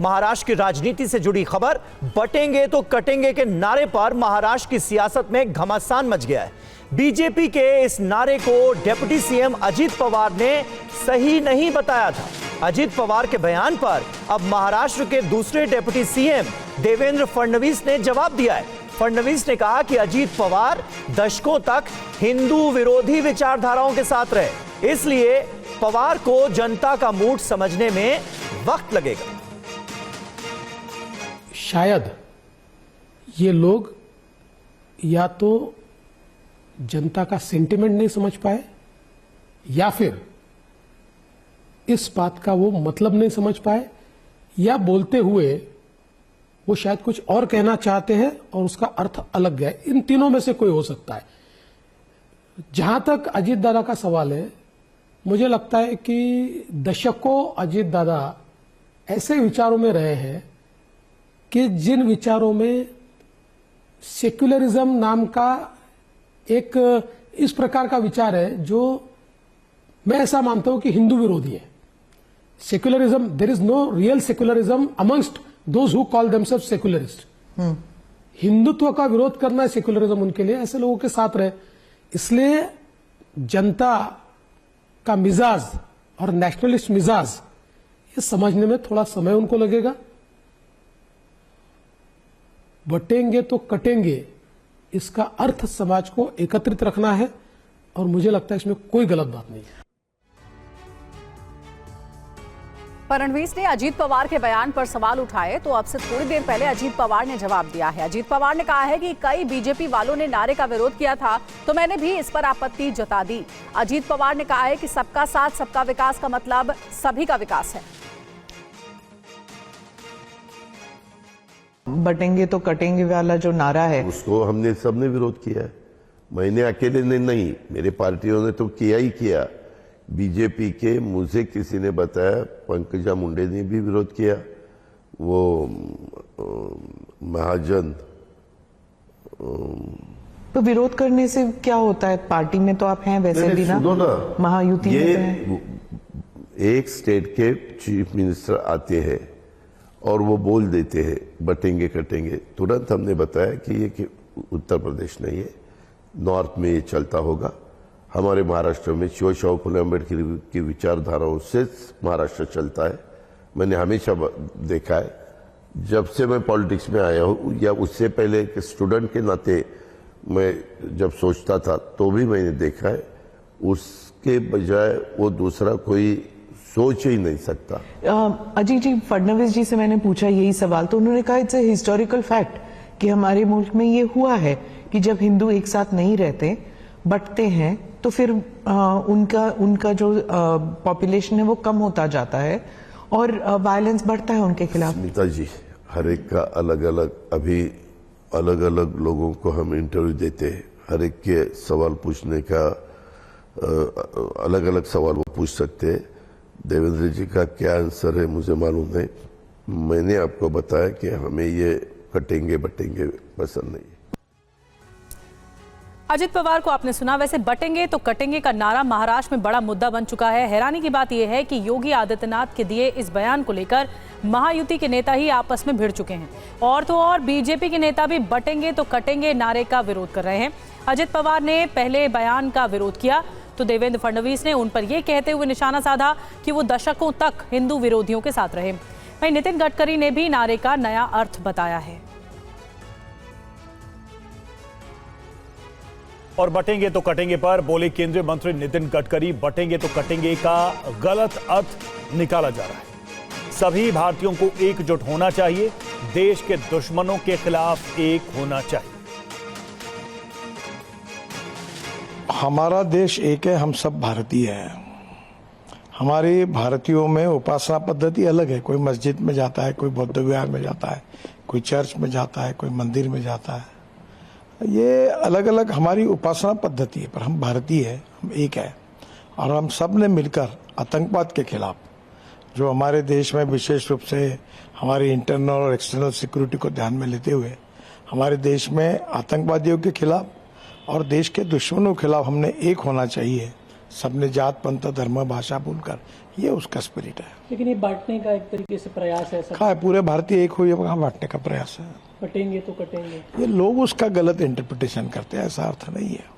महाराष्ट्र की राजनीति से जुड़ी खबर, बटेंगे तो कटेंगे के नारे पर महाराष्ट्र की सियासत में घमासान मच गया है। बीजेपी के इस नारे को डिप्टी सीएम अजित पवार ने सही नहीं बताया था। अजित पवार के बयान पर अब महाराष्ट्र के दूसरे डिप्टी सीएम देवेंद्र फडणवीस ने जवाब दिया है। फडणवीस ने कहा कि अजित पवार दशकों तक हिंदू विरोधी विचारधाराओं के साथ रहे, इसलिए पवार को जनता का मूड समझने में वक्त लगेगा। शायद ये लोग या तो जनता का सेंटिमेंट नहीं समझ पाए या फिर इस बात का वो मतलब नहीं समझ पाए, या बोलते हुए वो शायद कुछ और कहना चाहते हैं और उसका अर्थ अलग गया। इन तीनों में से कोई हो सकता है। जहां तक अजीत दादा का सवाल है, मुझे लगता है कि दशकों अजीत दादा ऐसे विचारों में रहे हैं कि जिन विचारों में सेक्युलरिज्म नाम का एक इस प्रकार का विचार है जो मैं ऐसा मानता हूं कि हिंदू विरोधी है। Secularism, there is no real secularism amongst those who call themselves secularist. Hindutva का विरोध करना है सेक्युलरिज्म उनके लिए, ऐसे लोगों के साथ रहे। इसलिए जनता का मिजाज और नेशनलिस्ट मिजाज ये समझने में थोड़ा समय उनको लगेगा। बटेंगे तो कटेंगे, इसका अर्थ समाज को एकत्रित रखना है और मुझे लगता है इसमें कोई गलत बात नहीं है। फडणवीस ने अजीत पवार के बयान पर सवाल उठाए तो अब से थोड़ी देर पहले अजीत पवार ने जवाब दिया है। अजीत पवार ने कहा है कि कई बीजेपी वालों ने नारे का विरोध किया था तो मैंने भी इस पर आपत्ति जता दी। अजीत पवार ने कहा है कि सबका साथ सबका विकास का मतलब सभी का विकास है। बटेंगे तो कटेंगे वाला जो नारा है उसको हमने सबने विरोध किया है। मैंने अकेले ने नहीं, मेरे पार्टियों ने तो किया ही किया। बीजेपी के मुझे किसी ने बताया, पंकजा मुंडे ने भी विरोध किया। वो महाजन तो विरोध करने से क्या होता है? पार्टी में तो आप हैं वैसे भी ना, महायुति में तो एक स्टेट के चीफ मिनिस्टर आते हैं और वो बोल देते हैं बटेंगे कटेंगे, तुरंत हमने बताया कि ये उत्तर प्रदेश नहीं है, नॉर्थ में ये चलता होगा। हमारे महाराष्ट्र में शिवशाहू फुले अम्बेडकर की विचारधाराओं से महाराष्ट्र चलता है। मैंने हमेशा देखा है, जब से मैं पॉलिटिक्स में आया हूँ या उससे पहले एक स्टूडेंट के नाते मैं जब सोचता था तो भी मैंने देखा है, उसके बजाय वो दूसरा कोई सोच ही नहीं सकता। अजीत जी, फडणवीस जी से मैंने पूछा यही सवाल तो उन्होंने कहा इट्स ए हिस्टोरिकल फैक्ट कि हमारे मुल्क में ये हुआ है कि जब हिंदू एक साथ नहीं रहते, बंटते हैं, तो फिर उनका जो पॉपुलेशन है वो कम होता जाता है और वायलेंस बढ़ता है उनके खिलाफ। स्मिता जी, हर एक का अलग अलग, अभी अलग अलग लोगों को हम इंटरव्यू देते हैं, हर एक के सवाल पूछने का अलग अलग सवाल वो पूछ सकते हैं। देवेंद्र जी का क्या आंसर है मुझे मालूम नहीं। मैंने आपको बताया कि हमें ये कटेंगे बटेंगे पसंद नहीं। अजित पवार को आपने सुना। वैसे बटेंगे तो कटेंगे का नारा महाराष्ट्र में बड़ा मुद्दा बन चुका है। हैरानी की बात यह है कि योगी आदित्यनाथ के दिए इस बयान को लेकर महायुति के नेता ही आपस में भिड़ चुके हैं और तो और बीजेपी के नेता भी बटेंगे तो कटेंगे नारे का विरोध कर रहे हैं। अजित पवार ने पहले बयान का विरोध किया तो देवेंद्र फडणवीस ने उन पर यह कहते हुए निशाना साधा कि वो दशकों तक हिंदू विरोधियों के साथ रहे। वहीं नितिन गडकरी ने भी नारे का नया अर्थ बताया है। और बटेंगे तो कटेंगे पर बोले केंद्रीय मंत्री नितिन गडकरी, बटेंगे तो कटेंगे का गलत अर्थ निकाला जा रहा है। सभी भारतीयों को एकजुट होना चाहिए, देश के दुश्मनों के खिलाफ एक होना चाहिए। हमारा देश एक है, हम सब भारतीय हैं। हमारे भारतीयों में उपासना पद्धति अलग है। कोई मस्जिद में जाता है, कोई बौद्ध विहार में जाता है, कोई चर्च में जाता है, कोई मंदिर में जाता है। ये अलग अलग हमारी उपासना पद्धति है, पर हम भारतीय हैं, हम एक है। और हम सब ने मिलकर आतंकवाद के खिलाफ, जो हमारे देश में विशेष रूप से हमारी इंटरनल और एक्सटर्नल सिक्योरिटी को ध्यान में लेते हुए हमारे देश में आतंकवादियों के खिलाफ और देश के दुश्मनों के खिलाफ हमने एक होना चाहिए, सबने जात पंथ धर्म भाषा भूलकर, ये उसका स्पिरिट है। लेकिन ये बांटने का एक तरीके से प्रयास है सब। कहा है पूरे भारतीय एक हुए, कहाँ बांटने का प्रयास है? कटेंगे तो कटेंगे। ये लोग उसका गलत इंटरप्रिटेशन करते हैं, ऐसा अर्थ नहीं है।